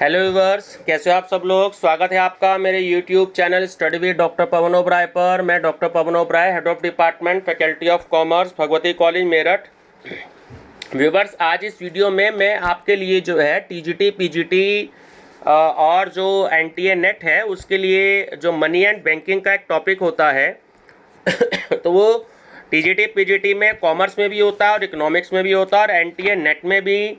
Hello viewers, कैसे हो आप सब लोग। स्वागत है आपका मेरे YouTube channel study with doctor Pawan Oberoi पर। मैं doctor Pawan Oberoi, head of department faculty of commerce, Bhagwati college Meerut. Viewers, आज इस वीडियो में मैं आपके लिए जो है टीजीटी पीजीटी और जो एनटीए नेट है उसके लिए जो मनी एंड बैंकिंग का एक टॉपिक होता है तो वो टीजीटी पीजीटी में कॉमर्स में भी होता है और इकोनॉमिक्स में भी होता है और एनटीए नेट में भी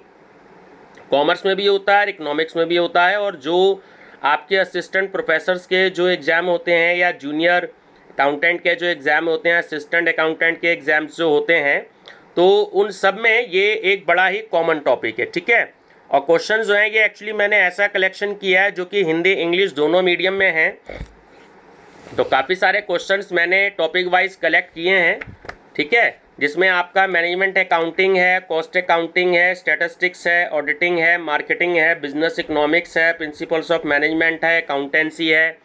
कॉमर्स में भी होता है, इकोनॉमिक्स में भी होता है। और जो आपके असिस्टेंट प्रोफेसर्स के जो एग्ज़ाम होते हैं या जूनियर अकाउंटेंट के जो एग्ज़ाम होते हैं, असिस्टेंट अकाउंटेंट के एग्ज़ाम्स जो होते हैं, तो उन सब में ये एक बड़ा ही कॉमन टॉपिक है, ठीक है। और क्वेश्चन जो हैं ये एक्चुअली मैंने ऐसा कलेक्शन किया है जो कि हिंदी इंग्लिश दोनों मीडियम में हैं। तो काफ़ी सारे क्वेश्चंस मैंने टॉपिक वाइज कलेक्ट किए हैं, ठीक है, जिसमें आपका मैनेजमेंट अकाउंटिंग है, कॉस्ट अकाउंटिंग है, स्टैटिस्टिक्स है, ऑडिटिंग है, मार्केटिंग है, बिजनेस इकोनॉमिक्स है, प्रिंसिपल्स ऑफ मैनेजमेंट है, अकाउंटेंसी है,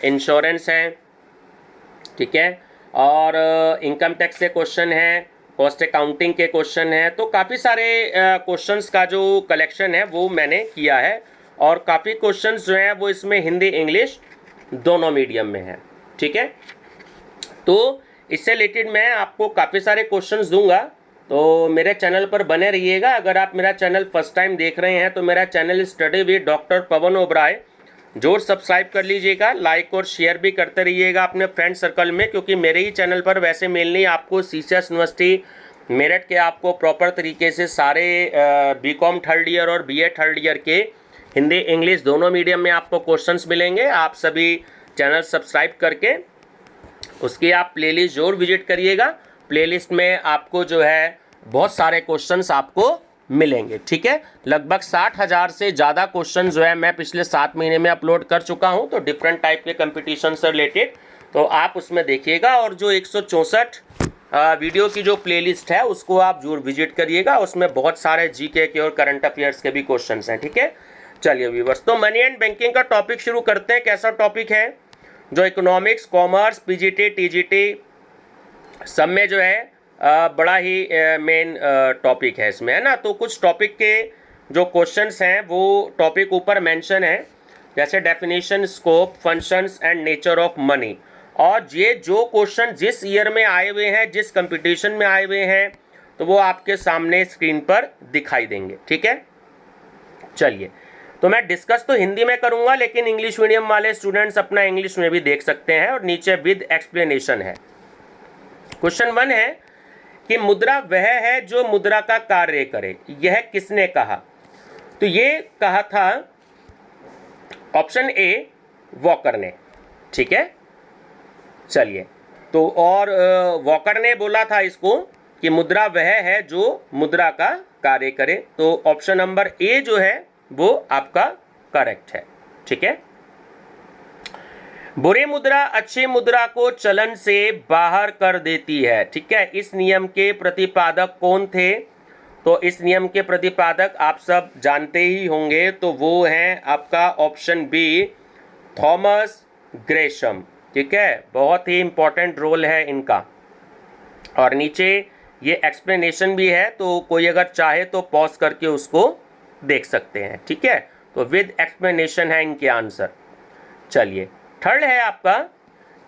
इंश्योरेंस है, ठीक है, और इनकम टैक्स के क्वेश्चन है, कॉस्ट अकाउंटिंग के क्वेश्चन है। तो काफ़ी सारे क्वेश्चंस का जो कलेक्शन है वो मैंने किया है और काफ़ी क्वेश्चंस जो हैं वो इसमें हिंदी इंग्लिश दोनों मीडियम में है, ठीक है। तो इससे रिलेटेड मैं आपको काफ़ी सारे क्वेश्चंस दूंगा, तो मेरे चैनल पर बने रहिएगा। अगर आप मेरा चैनल फर्स्ट टाइम देख रहे हैं तो मेरा channel study with doctor Pawan Oberoi जोर सब्सक्राइब कर लीजिएगा, लाइक और शेयर भी करते रहिएगा अपने फ्रेंड सर्कल में, क्योंकि मेरे ही चैनल पर वैसे मेनली आपको सीसीएस यूनिवर्सिटी मेरठ के आपको प्रॉपर तरीके से सारे बीकॉम थर्ड ईयर और बीए थर्ड ईयर के हिंदी इंग्लिश दोनों मीडियम में आपको क्वेश्चंस मिलेंगे। आप सभी चैनल सब्सक्राइब करके उसकी आप प्लेलिस्ट जरूर विजिट करिएगा। प्लेलिस्ट में आपको जो है बहुत सारे क्वेश्चंस आपको मिलेंगे, ठीक है। लगभग 60,000 से ज़्यादा क्वेश्चन जो है मैं पिछले 7 महीने में अपलोड कर चुका हूं, तो डिफरेंट टाइप के कंपटीशन से रिलेटेड, तो आप उसमें देखिएगा। और जो 164 वीडियो की जो प्लेलिस्ट है उसको आप जरूर विजिट करिएगा, उसमें बहुत सारे जीके के और करंट अफेयर्स के भी क्वेश्चन हैं, ठीक है। चलिए व्यूअर्स, तो मनी एंड बैंकिंग का टॉपिक शुरू करते हैं। कैसा टॉपिक है जो इकोनॉमिक्स, कॉमर्स, पीजीटी, टीजीटी सब में जो है बड़ा ही मेन टॉपिक है इसमें, है ना। तो कुछ टॉपिक के जो क्वेश्चंस हैं वो टॉपिक ऊपर मेंशन है, जैसे definition, scope, functions and nature of money. और ये जो क्वेश्चन जिस ईयर में आए हुए हैं, जिस कंपटीशन में आए हुए हैं, तो वो आपके सामने स्क्रीन पर दिखाई देंगे, ठीक है। चलिए, तो मैं डिस्कस तो हिंदी में करूंगा, लेकिन इंग्लिश मीडियम वाले स्टूडेंट्स अपना इंग्लिश में भी देख सकते हैं। और नीचे विद एक्सप्लेनेशन है। क्वेश्चन 1 है कि मुद्रा वह है जो मुद्रा का कार्य करे, यह किसने कहा। तो ये कहा था ऑप्शन ए, वॉकर ने, ठीक है। चलिए, तो और वॉकर ने बोला था इसको कि मुद्रा वह है जो मुद्रा का कार्य करे, तो ऑप्शन नंबर ए जो है वो आपका करेक्ट है, ठीक है। बुरी मुद्रा अच्छी मुद्रा को चलन से बाहर कर देती है, ठीक है। इस नियम के प्रतिपादक कौन थे। तो इस नियम के प्रतिपादक आप सब जानते ही होंगे, तो वो हैं आपका ऑप्शन बी, थॉमस ग्रेशम, ठीक है। बहुत ही इंपॉर्टेंट रोल है इनका। और नीचे ये एक्सप्लेनेशन भी है, तो कोई अगर चाहे तो पॉज करके उसको देख सकते हैं, ठीक है। तो विद एक्सप्लेनेशन है इनके आंसर। चलिए, थर्ड है आपका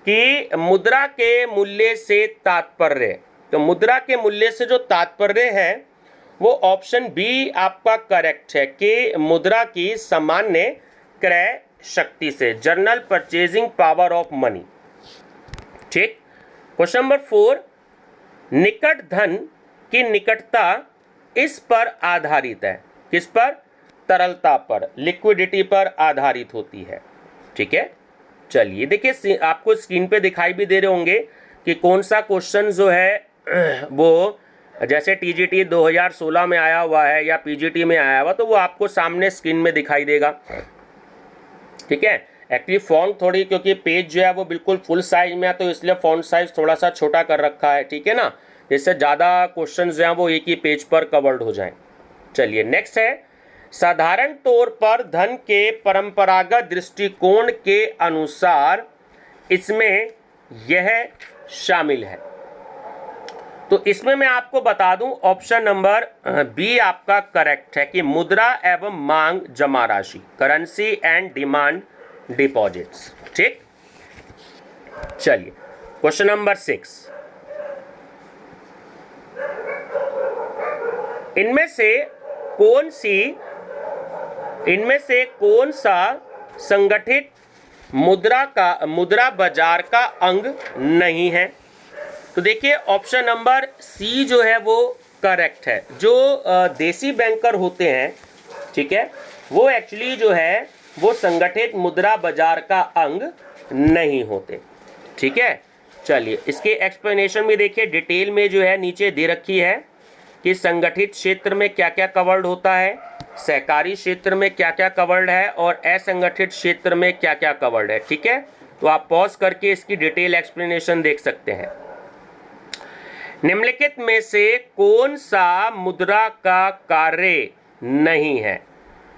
कि मुद्रा के मूल्य से तात्पर्य। तो मुद्रा के मूल्य से जो तात्पर्य है वो ऑप्शन बी आपका करेक्ट है कि मुद्रा की सामान्य क्रय शक्ति से, general purchasing power of money, ठीक। क्वेश्चन नंबर 4, निकट धन की निकटता इस पर आधारित है, किस पर, तरलता पर, लिक्विडिटी पर आधारित होती है, ठीक है। चलिए देखिए, आपको स्क्रीन पे दिखाई भी दे रहे होंगे कि कौन सा क्वेश्चन जो है वो जैसे टीजीटी 2016 में आया हुआ है या पीजीटी में आया हुआ, तो वो आपको सामने स्क्रीन में दिखाई देगा, ठीक है। एक्चुअली फॉन्ट थोड़ी, क्योंकि पेज जो है वो बिल्कुल फुल साइज में है, तो इसलिए फॉन्ट साइज थोड़ा सा छोटा कर रखा है, ठीक है ना, जिससे ज़्यादा क्वेश्चन जो हैं वो एक ही पेज पर कवर्ड हो जाएं। चलिए नेक्स्ट है, साधारण तौर पर धन के परंपरागत दृष्टिकोण के अनुसार इसमें यह शामिल है। तो इसमें मैं आपको बता दूं ऑप्शन नंबर बी आपका करेक्ट है कि मुद्रा एवं मांग जमा राशि, करेंसी एंड डिमांड डिपॉजिट्स। ठीक, चलिए क्वेश्चन नंबर 6, इनमें से कौन सा संगठित मुद्रा बाजार का अंग नहीं है? तो देखिए ऑप्शन नंबर सी जो है वो करेक्ट है। जो देसी बैंकर होते हैं, ठीक है, वो एक्चुअली जो है वो संगठित मुद्रा बाजार का अंग नहीं होते। ठीक है, चलिए इसके एक्सप्लेनेशन में देखिए, डिटेल में जो है नीचे दे रखी है कि संगठित क्षेत्र में क्या क्या कवर्ड होता है, सहकारी क्षेत्र में क्या क्या कवर्ड है और असंगठित क्षेत्र में क्या क्या कवर्ड है। ठीक है, तो आप पॉज करके इसकी डिटेल एक्सप्लेनेशन देख सकते हैं। निम्नलिखित में से कौन सा मुद्रा का कार्य नहीं है?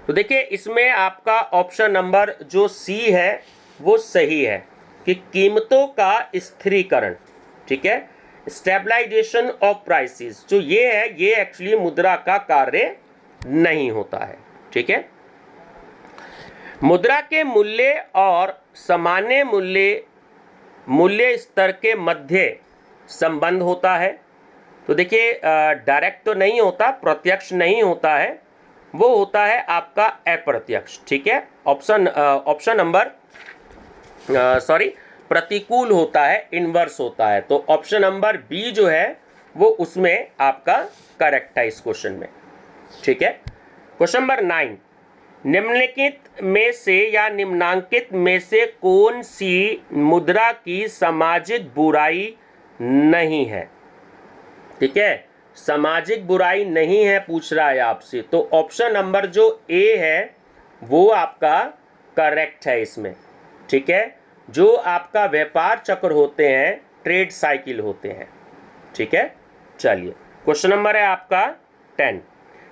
तो देखिए इसमें आपका ऑप्शन नंबर जो सी है वो सही है कि कीमतों का स्थिरीकरण, ठीक है, स्टेबलाइजेशन ऑफ प्राइसेस, जो ये है ये एक्चुअली मुद्रा का कार्य नहीं होता है। ठीक है, मुद्रा के मूल्य और सामान्य मूल्य स्तर के मध्य संबंध होता है। तो देखिए डायरेक्ट तो नहीं होता, प्रत्यक्ष नहीं होता है, वो होता है आपका अप्रत्यक्ष। ठीक है, ऑप्शन नंबर प्रतिकूल होता है, इनवर्स होता है। तो ऑप्शन नंबर बी जो है वो उसमें आपका करेक्ट है इस क्वेश्चन में। ठीक है, क्वेश्चन नंबर 9, निम्नलिखित में से या निम्नांकित में से कौन सी मुद्रा की सामाजिक बुराई नहीं है? ठीक है, सामाजिक बुराई नहीं है पूछ रहा है आपसे, तो ऑप्शन नंबर जो ए है वो आपका करेक्ट है इसमें। ठीक है, जो आपका व्यापार चक्र होते हैं, ट्रेड साइकिल होते हैं। ठीक है, चलिए क्वेश्चन नंबर है आपका 10।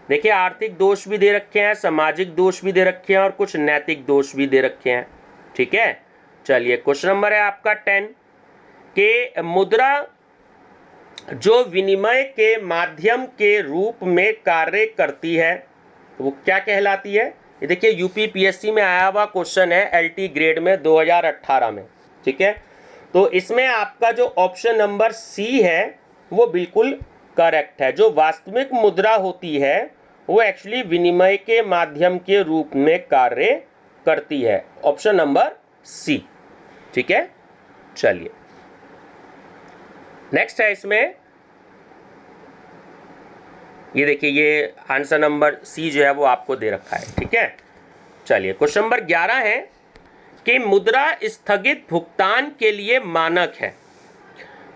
देखिए आर्थिक दोष भी दे रखे हैं, सामाजिक दोष भी दे रखे हैं और कुछ नैतिक दोष भी दे रखे हैं। ठीक है, चलिए क्वेश्चन नंबर है आपका 10 कि मुद्रा जो विनिमय के माध्यम के रूप में कार्य करती है तो वो क्या कहलाती है? ये देखिए यूपीपीएससी में आया हुआ क्वेश्चन है, एलटी ग्रेड में 2018 में। ठीक है, तो इसमें आपका जो ऑप्शन नंबर सी है वो बिल्कुल करेक्ट है। जो वास्तविक मुद्रा होती है वो एक्चुअली विनिमय के माध्यम के रूप में कार्य करती है, ऑप्शन नंबर सी। ठीक है, चलिए नेक्स्ट है इसमें, ये देखिए ये आंसर नंबर सी जो है वो आपको दे रखा है। ठीक है, चलिए क्वेश्चन नंबर 11 है कि मुद्रा स्थगित भुगतान के लिए मानक है।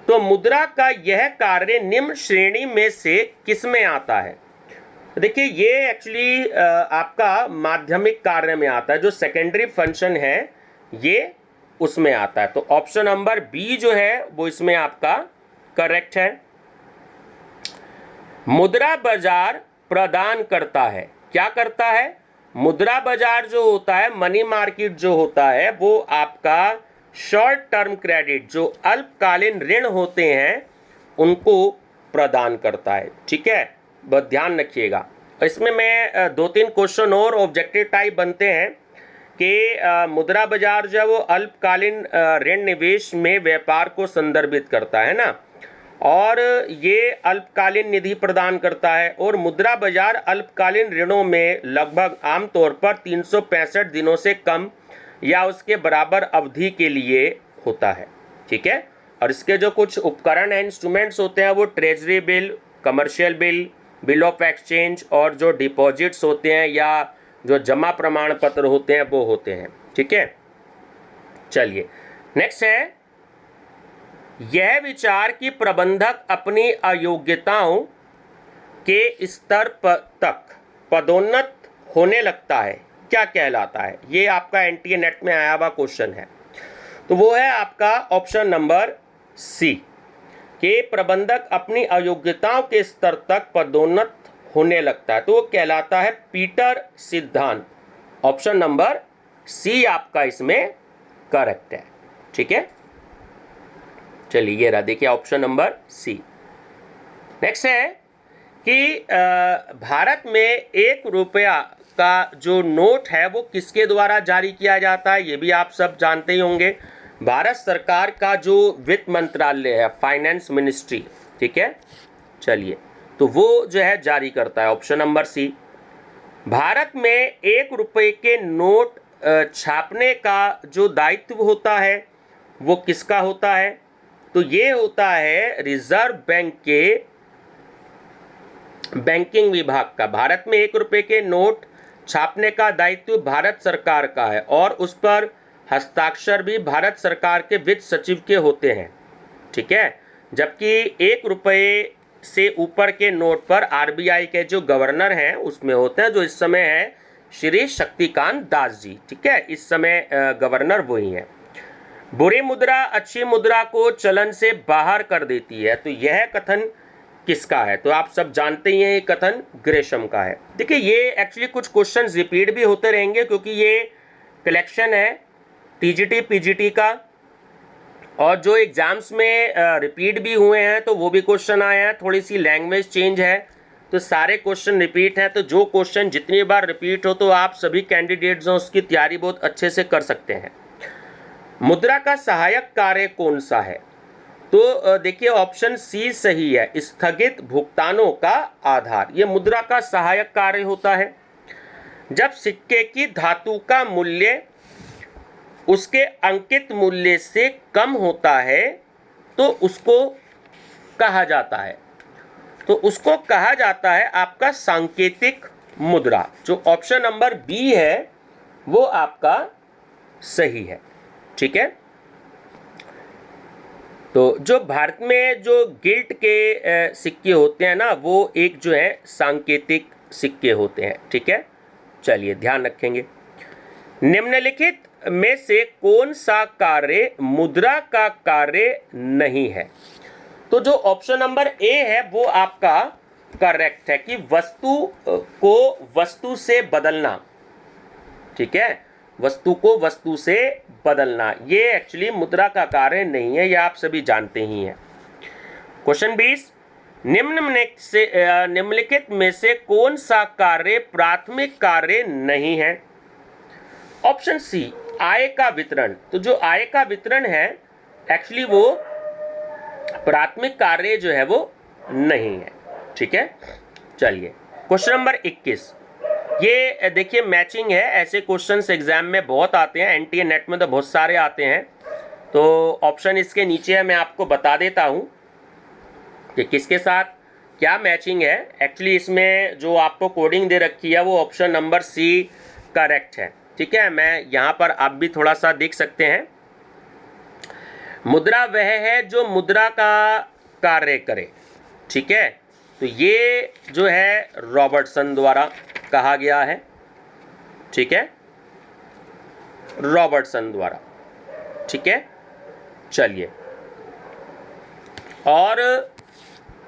तो मुद्रा का यह कार्य निम्न श्रेणी में से किसमें आता है? देखिए ये एक्चुअली आपका माध्यमिक कार्य में आता है, जो सेकेंडरी फंक्शन है ये उसमें आता है। तो ऑप्शन नंबर बी जो है वो इसमें आपका करेक्ट है। मुद्रा बाजार प्रदान करता है, क्या करता है? मुद्रा बाजार जो होता है, मनी मार्केट जो होता है, वो आपका शॉर्ट टर्म क्रेडिट, जो अल्पकालीन ऋण होते हैं उनको प्रदान करता है। ठीक है, बस ध्यान रखिएगा। इसमें मैं 2-3 क्वेश्चन और ऑब्जेक्टिव टाइप बनते हैं कि मुद्रा बाजार जो है वो अल्पकालीन ऋण निवेश में व्यापार को संदर्भित करता है ना, और ये अल्पकालीन निधि प्रदान करता है। और मुद्रा बाजार अल्पकालीन ऋणों में लगभग आमतौर पर 365 दिनों से कम या उसके बराबर अवधि के लिए होता है। ठीक है, और इसके जो कुछ उपकरण हैं, इंस्ट्रूमेंट्स होते हैं, वो treasury bill, commercial bill, bill of exchange और जो डिपॉजिट्स होते हैं या जो जमा प्रमाण पत्र होते हैं वो होते हैं। ठीक है, चलिए नेक्स्ट है, यह विचार कि प्रबंधक अपनी अयोग्यताओं के स्तर तक पदोन्नत होने लगता है, क्या कहलाता है? ये आपका एनटीए नेट में आया हुआ क्वेश्चन है। तो वो है आपका ऑप्शन नंबर सी कि प्रबंधक अपनी अयोग्यताओं के स्तर तक पदोन्नत होने लगता है, तो वो कहलाता है पीटर सिद्धांत। ऑप्शन नंबर सी आपका इसमें करेक्ट है। ठीक है, चलिए ये रहा, देखिए ऑप्शन नंबर सी। नेक्स्ट है कि भारत में 1 रुपया का जो नोट है वो किसके द्वारा जारी किया जाता है, ये भी आप सब जानते ही होंगे। भारत सरकार का जो वित्त मंत्रालय है, फाइनेंस मिनिस्ट्री, ठीक है। चलिए, तो वो जो है जारी करता है, ऑप्शन नंबर सी। भारत में 1 रुपये के नोट छापने का जो दायित्व होता है वो किसका होता है, तो ये होता है रिजर्व बैंक के बैंकिंग विभाग का। भारत में 1 रुपये के नोट छापने का दायित्व भारत सरकार का है और उस पर हस्ताक्षर भी भारत सरकार के वित्त सचिव के होते हैं, ठीक है। जबकि 1 रुपये से ऊपर के नोट पर आरबीआई के जो गवर्नर हैं उसमें होते हैं, जो इस समय है श्री शक्तिकांत दास जी, ठीक है। इस समय गवर्नर वही हैं। बुरी मुद्रा अच्छी मुद्रा को चलन से बाहर कर देती है, तो यह कथन किसका है, तो आप सब जानते ही हैं ये कथन ग्रेशम का है। देखिए, ये एक्चुअली कुछ क्वेश्चंस रिपीट भी होते रहेंगे क्योंकि ये कलेक्शन है टीजीटी पीजीटी का, और जो एग्जाम्स में रिपीट भी हुए हैं तो वो भी क्वेश्चन आए हैं। थोड़ी सी लैंग्वेज चेंज है तो सारे क्वेश्चन रिपीट हैं, तो जो क्वेश्चन जितनी बार रिपीट हो तो आप सभी कैंडिडेट्स उसकी तैयारी बहुत अच्छे से कर सकते हैं। मुद्रा का सहायक कार्य कौन सा है, तो देखिए ऑप्शन सी सही है, स्थगित भुगतानों का आधार। ये मुद्रा का सहायक कार्य होता है। जब सिक्के की धातु का मूल्य उसके अंकित मूल्य से कम होता है तो उसको कहा जाता है, तो उसको कहा जाता है आपका सांकेतिक मुद्रा। जो ऑप्शन नंबर बी है वो आपका सही है, ठीक है। तो जो भारत में जो गिल्ट के सिक्के होते हैं ना, वो एक जो है सांकेतिक सिक्के होते हैं, ठीक है। चलिए, ध्यान रखेंगे। निम्नलिखित में से कौन सा कार्य मुद्रा का कार्य नहीं है, तो जो ऑप्शन नंबर ए है वो आपका करेक्ट है कि वस्तु को वस्तु से बदलना, ठीक है। वस्तु को वस्तु से बदलना ये एक्चुअली मुद्रा का कार्य नहीं है, ये आप सभी जानते ही हैं। क्वेश्चन 20, निम्नलिखित में से कौन सा कार्य प्राथमिक कार्य नहीं है, ऑप्शन सी आय का वितरण। तो जो आय का वितरण है एक्चुअली वो प्राथमिक कार्य जो है वो नहीं है, ठीक है। चलिए, क्वेश्चन नंबर 21, ये देखिए मैचिंग है। ऐसे क्वेश्चंस एग्जाम में बहुत आते हैं, एनटीए नेट में तो बहुत सारे आते हैं। तो ऑप्शन इसके नीचे है, मैं आपको बता देता हूं कि किसके साथ क्या मैचिंग है। एक्चुअली इसमें जो आपको कोडिंग दे रखी है वो ऑप्शन नंबर सी करेक्ट है, ठीक है। मैं यहाँ पर आप भी थोड़ा सा देख सकते हैं। मुद्रा वह है जो मुद्रा का कार्य करे, ठीक है। तो ये जो है रॉबर्टसन द्वारा कहा गया है, ठीक है, रॉबर्टसन द्वारा, ठीक है। चलिए, और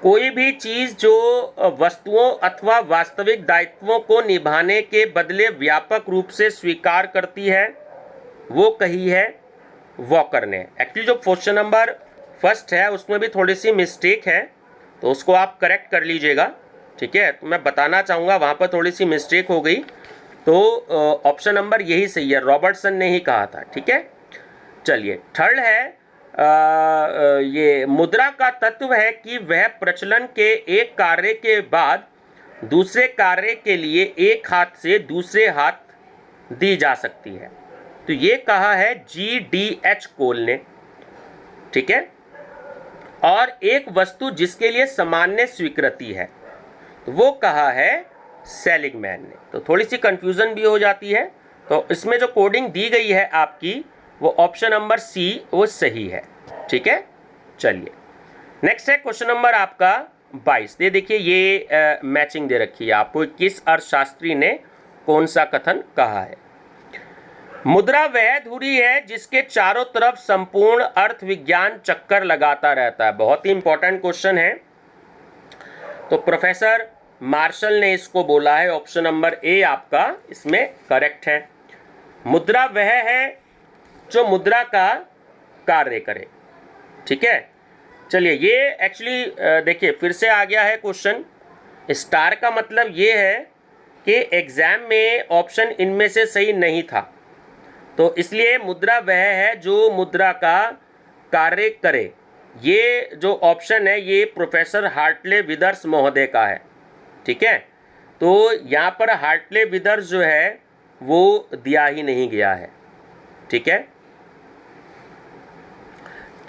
कोई भी चीज जो वस्तुओं अथवा वास्तविक दायित्वों को निभाने के बदले व्यापक रूप से स्वीकार करती है वो कही है वॉकर ने। एक्चुअली जो क्वेश्चन नंबर फर्स्ट है उसमें भी थोड़ी सी मिस्टेक है, तो उसको आप करेक्ट कर लीजिएगा, ठीक है। तो मैं बताना चाहूँगा वहाँ पर थोड़ी सी मिस्टेक हो गई, तो ऑप्शन नंबर यही सही है, रॉबर्टसन ने ही कहा था, ठीक है। चलिए, थर्ड है ये मुद्रा का तत्व है कि वह प्रचलन के एक कार्य के बाद दूसरे कार्य के लिए एक हाथ से दूसरे हाथ दी जा सकती है। तो ये कहा है GDH कोल ने, ठीक है। और एक वस्तु जिसके लिए सामान्य स्वीकृति है तो वो कहा है सेलिगमैन ने। तो थोड़ी सी कंफ्यूजन भी हो जाती है, तो इसमें जो कोडिंग दी गई है आपकी वो ऑप्शन नंबर सी वो सही है, ठीक है। चलिए, नेक्स्ट है क्वेश्चन नंबर आपका 22। ये देखिए ये मैचिंग दे रखी है आपको, किस अर्थशास्त्री ने कौन सा कथन कहा है। मुद्रा वह धुरी है जिसके चारों तरफ संपूर्ण अर्थ विज्ञान चक्कर लगाता रहता है। बहुत ही इंपॉर्टेंट क्वेश्चन है, तो प्रोफेसर मार्शल ने इसको बोला है, ऑप्शन नंबर ए आपका इसमें करेक्ट है। मुद्रा वह है जो मुद्रा का कार्य करे, ठीक है। चलिए ये एक्चुअली देखिए फिर से आ गया है क्वेश्चन। स्टार का मतलब ये है कि एग्जाम में ऑप्शन इनमें से सही नहीं था, तो इसलिए मुद्रा वह है जो मुद्रा का कार्य करे। ये जो ऑप्शन है ये प्रोफेसर हार्टले विदर्स महोदय का है, ठीक है। तो यहाँ पर हार्टले विदर्स जो है वो दिया ही नहीं गया है, ठीक है।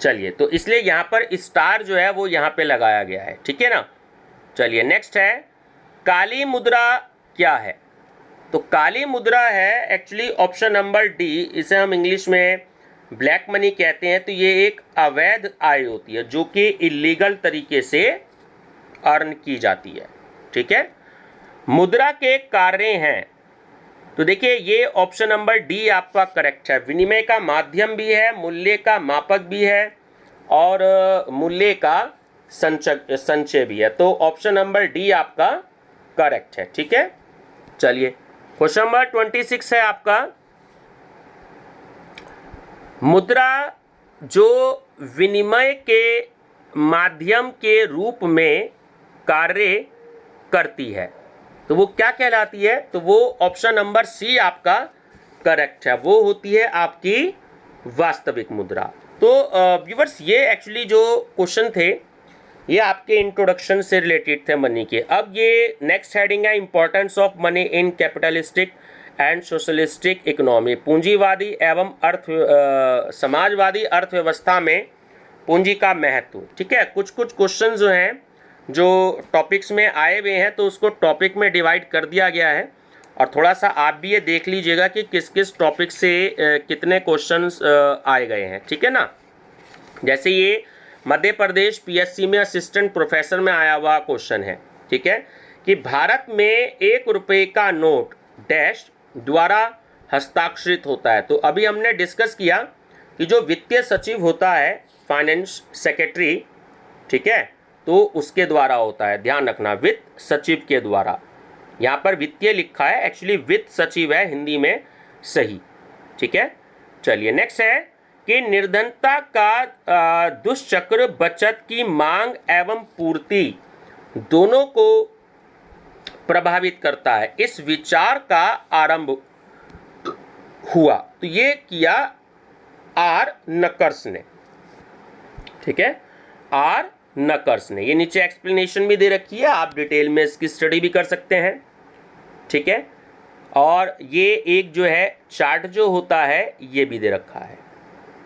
चलिए तो इसलिए यहाँ पर स्टार जो है वो यहाँ पे लगाया गया है, ठीक है ना। चलिए नेक्स्ट है काली मुद्रा क्या है। तो काली मुद्रा है एक्चुअली ऑप्शन नंबर डी, इसे हम इंग्लिश में ब्लैक मनी कहते हैं। तो ये एक अवैध आय होती है जो कि इलीगल तरीके से अर्न की जाती है, ठीक है। मुद्रा के कार्य हैं, तो देखिए ये ऑप्शन नंबर डी आपका करेक्ट है। विनिमय का माध्यम भी है, मूल्य का मापक भी है और मूल्य का संचय भी है। तो ऑप्शन नंबर डी आपका करेक्ट है, ठीक है। चलिए क्वेश्चन नंबर 26 है आपका, मुद्रा जो विनिमय के माध्यम के रूप में कार्य करती है तो वो क्या कहलाती है। तो वो ऑप्शन नंबर सी आपका करेक्ट है, वो होती है आपकी वास्तविक मुद्रा। तो व्यूअर्स ये एक्चुअली जो क्वेश्चन थे ये आपके इंट्रोडक्शन से रिलेटेड थे मनी के। अब ये नेक्स्ट हेडिंग है importance of money in capitalistic and socialistic economy. पूंजीवादी एवं समाजवादी अर्थव्यवस्था में पूंजी का महत्व, ठीक है। कुछ कुछ क्वेश्चन जो हैं जो टॉपिक्स में आए हुए हैं तो उसको टॉपिक में डिवाइड कर दिया गया है, और थोड़ा सा आप भी ये देख लीजिएगा कि किस किस टॉपिक से कितने क्वेश्चंस आए गए हैं, ठीक है ना। जैसे ये मध्य प्रदेश पीएससी में असिस्टेंट प्रोफेसर में आया हुआ क्वेश्चन है, ठीक है, कि भारत में 1 रुपये का नोट डैश द्वारा हस्ताक्षरित होता है। तो अभी हमने डिस्कस किया कि जो वित्तीय सचिव होता है, फाइनेंस सेक्रेटरी, ठीक है, तो उसके द्वारा होता है, ध्यान रखना, वित्त सचिव के द्वारा। यहाँ पर वित्तीय लिखा है, एक्चुअली वित्त सचिव है हिंदी में सही, ठीक है। चलिए नेक्स्ट है कि निर्धनता का दुष्चक्र बचत की मांग एवं पूर्ति दोनों को प्रभावित करता है, इस विचार का आरंभ हुआ। तो ये किया आर नकर्स ने, ठीक है, आर नकर्स ने। ये नीचे एक्सप्लेनेशन भी दे रखी है, आप डिटेल में इसकी स्टडी भी कर सकते हैं, ठीक है। और ये एक जो है चार्ट जो होता है ये भी दे रखा है,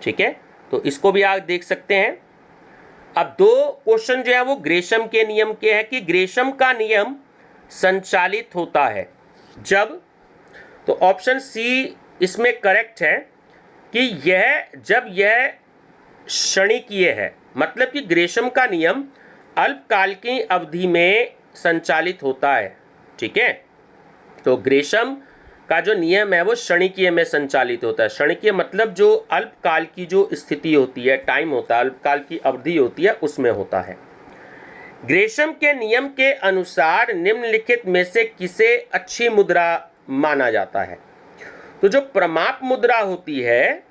ठीक है, तो इसको भी आप देख सकते हैं। अब 2 क्वेश्चन जो है वो ग्रेशम के नियम के हैं कि ग्रेशम का नियम संचालित होता है जब, तो ऑप्शन सी इसमें करेक्ट है कि जब यह क्षणिकीय है, मतलब कि ग्रेशम का नियम अल्पकाल की अवधि में संचालित होता है, ठीक है। तो ग्रेशम का जो नियम है वो क्षणिकीय में संचालित होता है। क्षणिकीय मतलब जो अल्पकाल की जो स्थिति होती है, टाइम होता है, अल्पकाल की अवधि होती है, उसमें होता है। ग्रेशम के नियम के अनुसार निम्नलिखित में से किसे अच्छी मुद्रा माना जाता है। तो जो प्रमाप मुद्रा होती है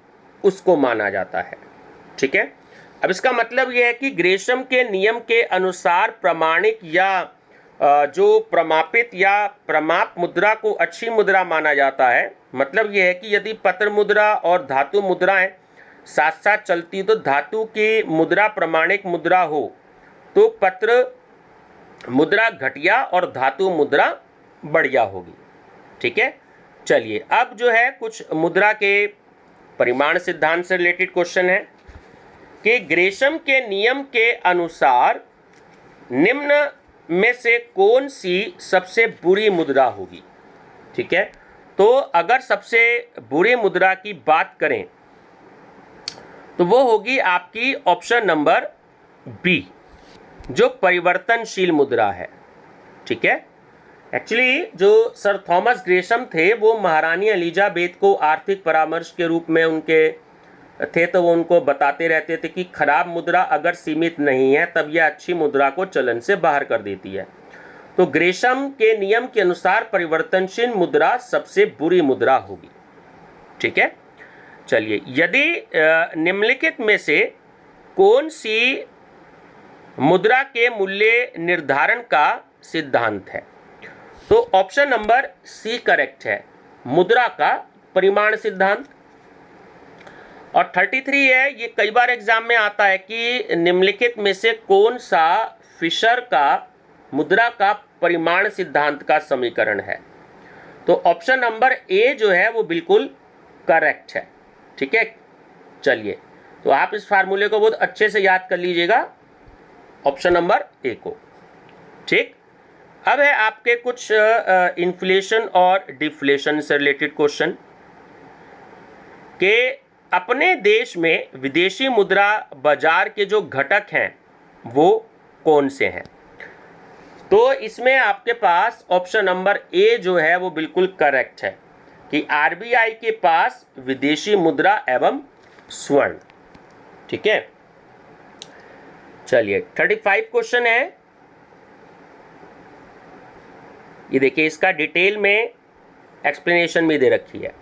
उसको माना जाता है, ठीक है। अब इसका मतलब यह है कि ग्रेशम के नियम के अनुसार प्रमाणिक या जो प्रमापित या प्रमाप मुद्रा को अच्छी मुद्रा माना जाता है। मतलब यह है कि यदि पत्र मुद्रा और धातु मुद्राएं साथ साथ चलती तो धातु की मुद्रा प्रमाणिक मुद्रा हो तो पत्र मुद्रा घटिया और धातु मुद्रा बढ़िया होगी, ठीक है। चलिए अब जो है कुछ मुद्रा के परिमाण सिद्धांत से रिलेटेड क्वेश्चन है कि ग्रेशम के नियम के अनुसार निम्न में से कौन सी सबसे बुरी मुद्रा होगी, ठीक है। तो अगर सबसे बुरी मुद्रा की बात करें तो वो होगी आपकी ऑप्शन नंबर बी, जो परिवर्तनशील मुद्रा है, ठीक है। एक्चुअली जो सर थॉमस ग्रेशम थे वो महारानी एलिजाबेथ को आर्थिक परामर्श के रूप में उनके थे, तो वो उनको बताते रहते थे कि खराब मुद्रा अगर सीमित नहीं है तब यह अच्छी मुद्रा को चलन से बाहर कर देती है। तो ग्रेशम के नियम के अनुसार परिवर्तनशील मुद्रा सबसे बुरी मुद्रा होगी, ठीक है। चलिए यदि निम्नलिखित में से कौन सी मुद्रा के मूल्य निर्धारण का सिद्धांत है? तो ऑप्शन नंबर सी करेक्ट है, मुद्रा का परिमाण सिद्धांत। और 33 है, ये कई बार एग्जाम में आता है कि निम्नलिखित में से कौन सा फिशर का मुद्रा का परिमाण सिद्धांत का समीकरण है? तो ऑप्शन नंबर ए जो है वो बिल्कुल करेक्ट है। ठीक है, चलिए, तो आप इस फार्मूले को बहुत अच्छे से याद कर लीजिएगा, ऑप्शन नंबर ए को। ठीक, अब है आपके कुछ इन्फ्लेशन और डिफ्लेशन से रिलेटेड क्वेश्चन के अपने देश में विदेशी मुद्रा बाजार के जो घटक हैं वो कौन से हैं? तो इसमें आपके पास ऑप्शन नंबर ए जो है वो बिल्कुल करेक्ट है कि आरबीआई के पास विदेशी मुद्रा एवं स्वर्ण। ठीक है, चलिए 35 क्वेश्चन है, ये देखिए, इसका डिटेल में एक्सप्लेनेशन भी दे रखी है।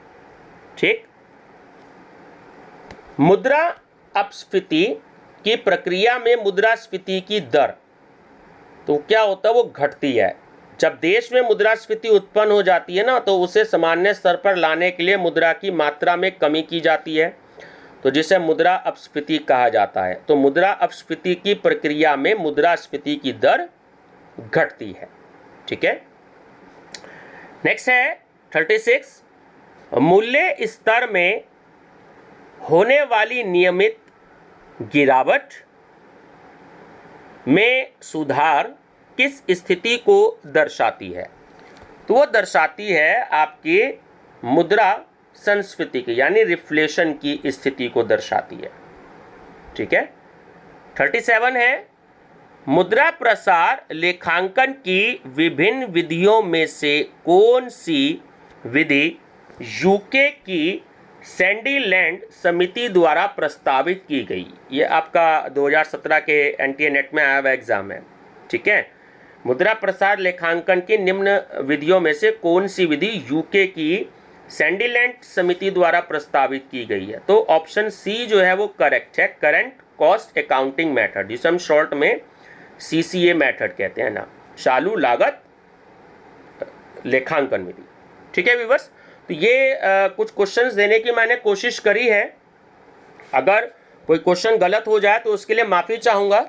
ठीक, मुद्रा अपस्फीति की प्रक्रिया में मुद्रास्फीति की दर तो क्या होता है, वो घटती है। जब देश में मुद्रास्फीति उत्पन्न हो जाती है ना, तो उसे सामान्य स्तर पर लाने के लिए मुद्रा की मात्रा में कमी की जाती है, तो जिसे मुद्रा अपस्फीति कहा जाता है। तो मुद्रा अपस्फीति की प्रक्रिया में मुद्रास्फीति की दर घटती है। ठीक है, नेक्स्ट है 36, मूल्य स्तर में होने वाली नियमित गिरावट में सुधार किस स्थिति को दर्शाती है? तो वो दर्शाती है आपकी मुद्रा संस्फीति की, यानी रिफ्लेशन की स्थिति को दर्शाती है। ठीक है, 37 है, मुद्रा प्रसार लेखांकन की विभिन्न विधियों में से कौन सी विधि यूके की सैंडीलैंड समिति द्वारा प्रस्तावित की गई? ये आपका 2017 के एनटीए नेट में आया हुआ एग्जाम है। ठीक है, मुद्रा प्रसार लेखांकन की निम्न विधियों में से कौन सी विधि यूके की सैंडीलैंड समिति द्वारा प्रस्तावित की गई है? तो ऑप्शन सी जो है वो करेक्ट है, करंट कॉस्ट अकाउंटिंग मेथड, जिसे हम शॉर्ट में सीसीए मेथड कहते हैं ना, चालू लागत लेखांकन विधि। ठीक है व्यूअर्स, तो ये कुछ क्वेश्चंस देने की मैंने कोशिश करी है। अगर कोई क्वेश्चन गलत हो जाए तो उसके लिए माफ़ी चाहूँगा।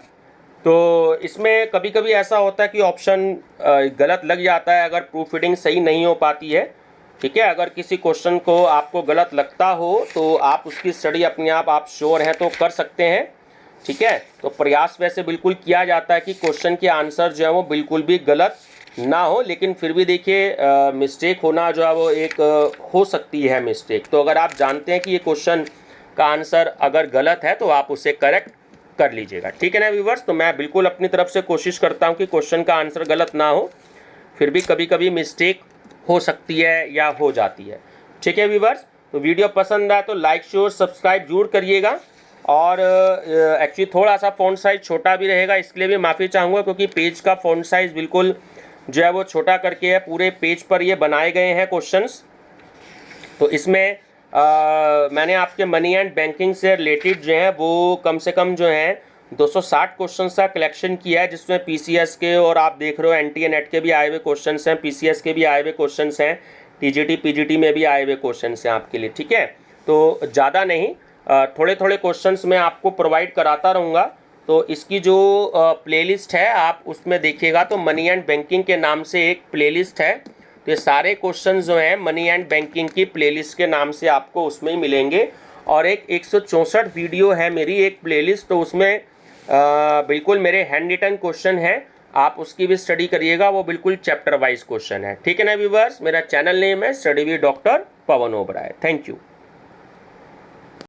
तो इसमें कभी कभी ऐसा होता है कि ऑप्शन गलत लग जाता है अगर प्रूफ रीडिंग सही नहीं हो पाती है। ठीक है, अगर किसी क्वेश्चन को आपको गलत लगता हो तो आप उसकी स्टडी अपने आप श्योर हैं तो कर सकते हैं। ठीक है, तो प्रयास वैसे बिल्कुल किया जाता है कि क्वेश्चन के आंसर जो है वो बिल्कुल भी गलत ना हो, लेकिन फिर भी देखिए मिस्टेक होना जो है वो एक हो सकती है मिस्टेक। तो अगर आप जानते हैं कि ये क्वेश्चन का आंसर अगर गलत है तो आप उसे करेक्ट कर लीजिएगा। ठीक है ना व्यूवर्स, तो मैं बिल्कुल अपनी तरफ से कोशिश करता हूँ कि क्वेश्चन का आंसर गलत ना हो, फिर भी कभी कभी मिस्टेक हो सकती है या हो जाती है। ठीक है व्यूवर्स, तो वीडियो पसंद आए तो लाइक शेयर सब्सक्राइब जरूर करिएगा। और एक्चुअली थोड़ा सा फ़ॉन्ट साइज़ छोटा भी रहेगा, इसके लिए भी माफ़ी चाहूँगा, क्योंकि पेज का फ़ॉन्ट साइज़ बिल्कुल जो है वो छोटा करके है, पूरे पेज पर ये बनाए गए हैं क्वेश्चंस। तो इसमें मैंने आपके मनी एंड बैंकिंग से रिलेटेड जो है वो कम से कम जो है 260 क्वेश्चंस का कलेक्शन किया है, जिसमें पीसीएस के और आप देख रहे हो एनटीए नेट के भी आए हुए क्वेश्चंस हैं, पीसीएस के भी आए हुए क्वेश्चंस हैं, टीजीटी पीजीटी में भी आए हुए क्वेश्चंस हैं आपके लिए। ठीक है, तो ज़्यादा नहीं, थोड़े थोड़े क्वेश्चंस मैं आपको प्रोवाइड कराता रहूँगा। तो इसकी जो प्लेलिस्ट है आप उसमें देखिएगा, तो मनी एंड बैंकिंग के नाम से एक प्लेलिस्ट है। तो ये सारे क्वेश्चन जो हैं मनी एंड बैंकिंग की प्लेलिस्ट के नाम से आपको उसमें ही मिलेंगे। और एक 164 वीडियो है मेरी एक प्लेलिस्ट, तो उसमें बिल्कुल मेरे हैंड रिटन क्वेश्चन हैं, आप उसकी भी स्टडी करिएगा, वो बिल्कुल चैप्टर वाइज क्वेश्चन है। ठीक है ना व्यूवर्स, मेरा चैनल नेम है study with doctor Pawan Oberoi. Thank you.